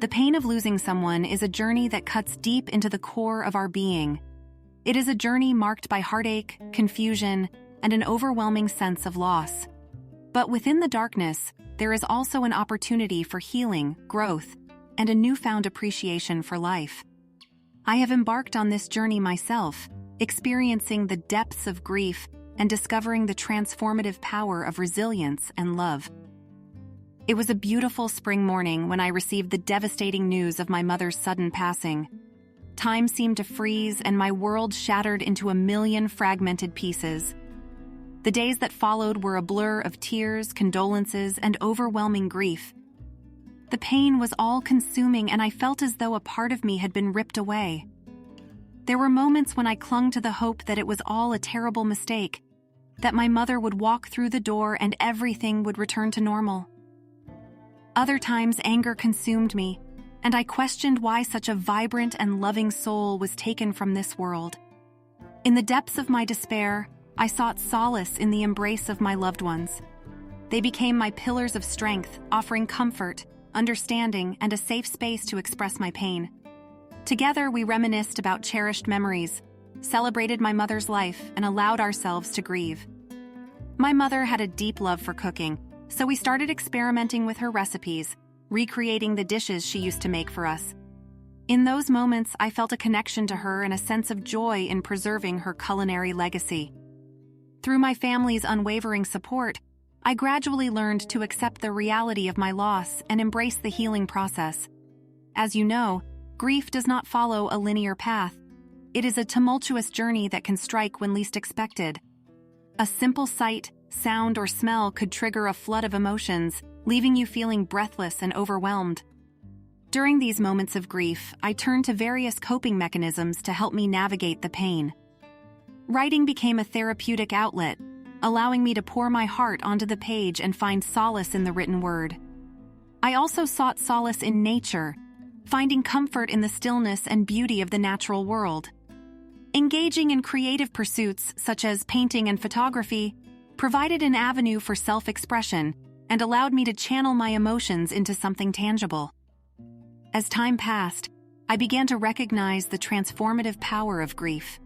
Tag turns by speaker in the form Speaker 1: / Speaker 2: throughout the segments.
Speaker 1: The pain of losing someone is a journey that cuts deep into the core of our being. It is a journey marked by heartache, confusion, and an overwhelming sense of loss. But within the darkness, there is also an opportunity for healing, growth, and a newfound appreciation for life. I have embarked on this journey myself, experiencing the depths of grief and discovering the transformative power of resilience and love. It was a beautiful spring morning when I received the devastating news of my mother's sudden passing. Time seemed to freeze and my world shattered into a million fragmented pieces. The days that followed were a blur of tears, condolences, and overwhelming grief. The pain was all-consuming and I felt as though a part of me had been ripped away. There were moments when I clung to the hope that it was all a terrible mistake, that my mother would walk through the door and everything would return to normal. Other times, anger consumed me, and I questioned why such a vibrant and loving soul was taken from this world. In the depths of my despair, I sought solace in the embrace of my loved ones. They became my pillars of strength, offering comfort, understanding, and a safe space to express my pain. Together, we reminisced about cherished memories, celebrated my mother's life, and allowed ourselves to grieve. My mother had a deep love for cooking, so we started experimenting with her recipes, recreating the dishes she used to make for us. In those moments, I felt a connection to her and a sense of joy in preserving her culinary legacy. Through my family's unwavering support, I gradually learned to accept the reality of my loss and embrace the healing process. As you know, grief does not follow a linear path. It is a tumultuous journey that can strike when least expected. A simple sight, sound, or smell could trigger a flood of emotions, leaving you feeling breathless and overwhelmed. During these moments of grief, I turned to various coping mechanisms to help me navigate the pain. Writing became a therapeutic outlet, allowing me to pour my heart onto the page and find solace in the written word. I also sought solace in nature, finding comfort in the stillness and beauty of the natural world. Engaging in creative pursuits such as painting and photography provided an avenue for self-expression and allowed me to channel my emotions into something tangible. As time passed, I began to recognize the transformative power of grief.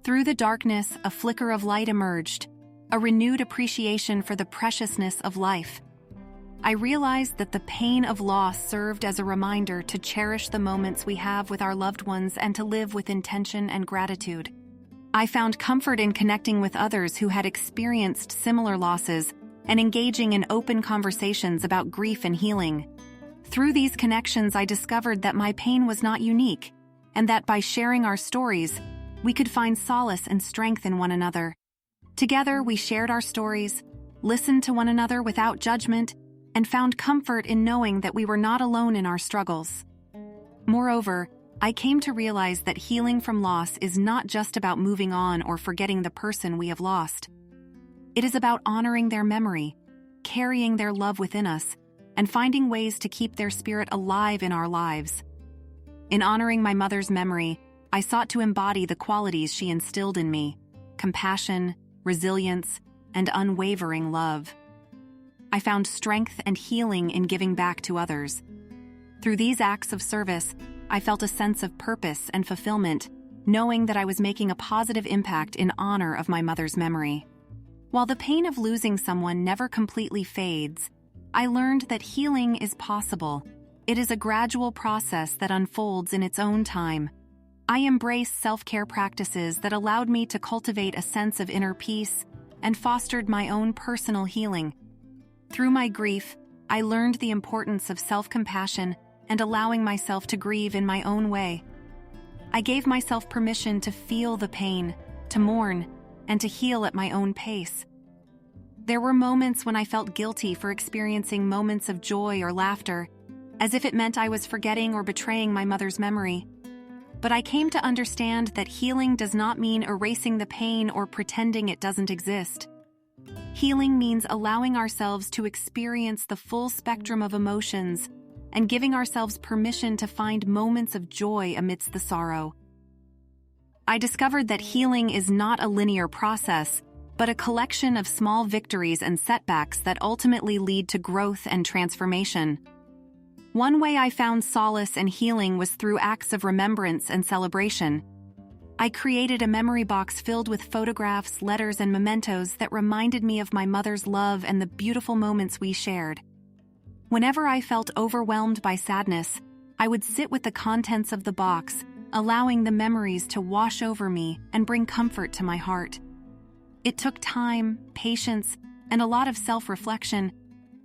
Speaker 1: Through the darkness, a flicker of light emerged, a renewed appreciation for the preciousness of life. I realized that the pain of loss served as a reminder to cherish the moments we have with our loved ones and to live with intention and gratitude. I found comfort in connecting with others who had experienced similar losses and engaging in open conversations about grief and healing. Through these connections, I discovered that my pain was not unique, and that by sharing our stories, we could find solace and strength in one another. Together, we shared our stories, listened to one another without judgment, and found comfort in knowing that we were not alone in our struggles. Moreover, I came to realize that healing from loss is not just about moving on or forgetting the person we have lost. It is about honoring their memory, carrying their love within us, and finding ways to keep their spirit alive in our lives. In honoring my mother's memory, I sought to embody the qualities she instilled in me: compassion, resilience, and unwavering love. I found strength and healing in giving back to others. Through these acts of service, I felt a sense of purpose and fulfillment, knowing that I was making a positive impact in honor of my mother's memory. While the pain of losing someone never completely fades, I learned that healing is possible. It is a gradual process that unfolds in its own time. I embraced self-care practices that allowed me to cultivate a sense of inner peace and fostered my own personal healing. Through my grief, I learned the importance of self-compassion and allowing myself to grieve in my own way. I gave myself permission to feel the pain, to mourn, and to heal at my own pace. There were moments when I felt guilty for experiencing moments of joy or laughter, as if it meant I was forgetting or betraying my mother's memory. But I came to understand that healing does not mean erasing the pain or pretending it doesn't exist. Healing means allowing ourselves to experience the full spectrum of emotions and giving ourselves permission to find moments of joy amidst the sorrow. I discovered that healing is not a linear process, but a collection of small victories and setbacks that ultimately lead to growth and transformation. One way I found solace and healing was through acts of remembrance and celebration. I created a memory box filled with photographs, letters, and mementos that reminded me of my mother's love and the beautiful moments we shared. Whenever I felt overwhelmed by sadness, I would sit with the contents of the box, allowing the memories to wash over me and bring comfort to my heart. It took time, patience, and a lot of self-reflection,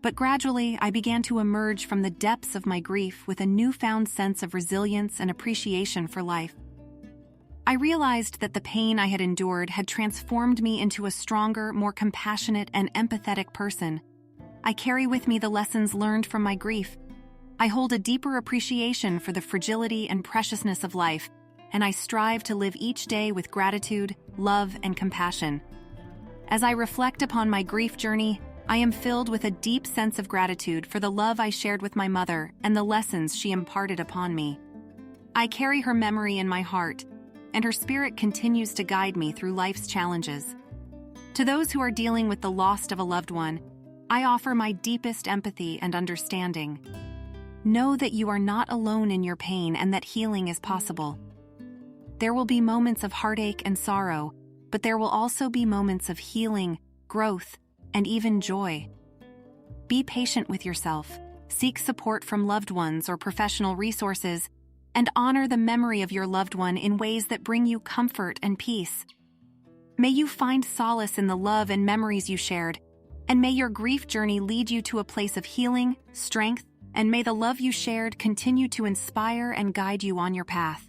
Speaker 1: but gradually I began to emerge from the depths of my grief with a newfound sense of resilience and appreciation for life. I realized that the pain I had endured had transformed me into a stronger, more compassionate, and empathetic person. I carry with me the lessons learned from my grief. I hold a deeper appreciation for the fragility and preciousness of life, and I strive to live each day with gratitude, love, and compassion. As I reflect upon my grief journey, I am filled with a deep sense of gratitude for the love I shared with my mother and the lessons she imparted upon me. I carry her memory in my heart, and her spirit continues to guide me through life's challenges. To those who are dealing with the loss of a loved one, I offer my deepest empathy and understanding. Know that you are not alone in your pain and that healing is possible. There will be moments of heartache and sorrow, but there will also be moments of healing, growth, and even joy. Be patient with yourself, seek support from loved ones or professional resources, and honor the memory of your loved one in ways that bring you comfort and peace. May you find solace in the love and memories you shared, and may your grief journey lead you to a place of healing, strength, and may the love you shared continue to inspire and guide you on your path.